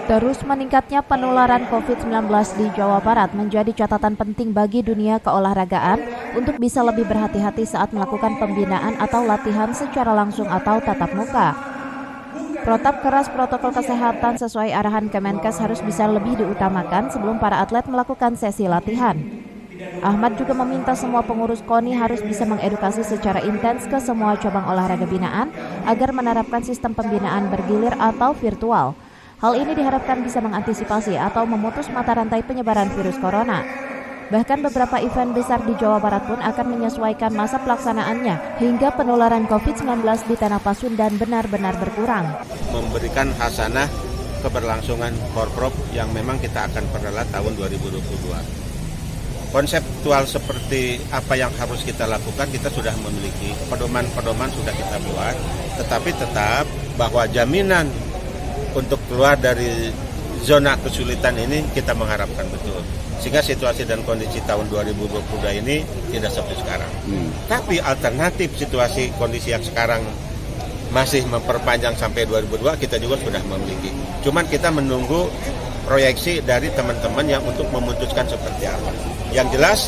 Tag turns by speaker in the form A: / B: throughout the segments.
A: Terus meningkatnya penularan COVID-19 di Jawa Barat menjadi catatan penting bagi dunia keolahragaan untuk bisa lebih berhati-hati saat melakukan pembinaan atau latihan secara langsung atau tatap muka. Protap keras protokol kesehatan sesuai arahan Kemenkes harus bisa lebih diutamakan sebelum para atlet melakukan sesi latihan. Ahmad juga meminta semua pengurus KONI harus bisa mengedukasi secara intens ke semua cabang olahraga binaan agar menerapkan sistem pembinaan bergilir atau virtual. Hal ini diharapkan bisa mengantisipasi atau memutus mata rantai penyebaran virus corona. Bahkan beberapa event besar di Jawa Barat pun akan menyesuaikan masa pelaksanaannya hingga penularan COVID-19 di Tanah Pasundan benar-benar berkurang.
B: Memberikan hasanah keberlangsungan Porprov yang memang kita akan perhelat tahun 2022. Konseptual seperti apa yang harus kita lakukan kita sudah memiliki, pedoman-pedoman sudah kita buat, tetapi tetap bahwa jaminan untuk keluar dari zona kesulitan ini kita mengharapkan betul. Sehingga situasi dan kondisi tahun 2022 ini tidak seperti sekarang. Tapi alternatif situasi kondisi yang sekarang masih memperpanjang sampai 2022 kita juga sudah memiliki. Cuman kita menunggu proyeksi dari teman-teman yang untuk memutuskan seperti apa. Yang jelas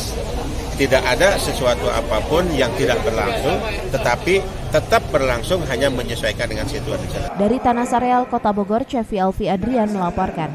B: tidak ada sesuatu apapun yang tidak berlangsung, tetapi tetap berlangsung hanya menyesuaikan dengan situasi.
A: Dari Tanah Sareal, Kota Bogor, Cevi Alfi Adrian melaporkan.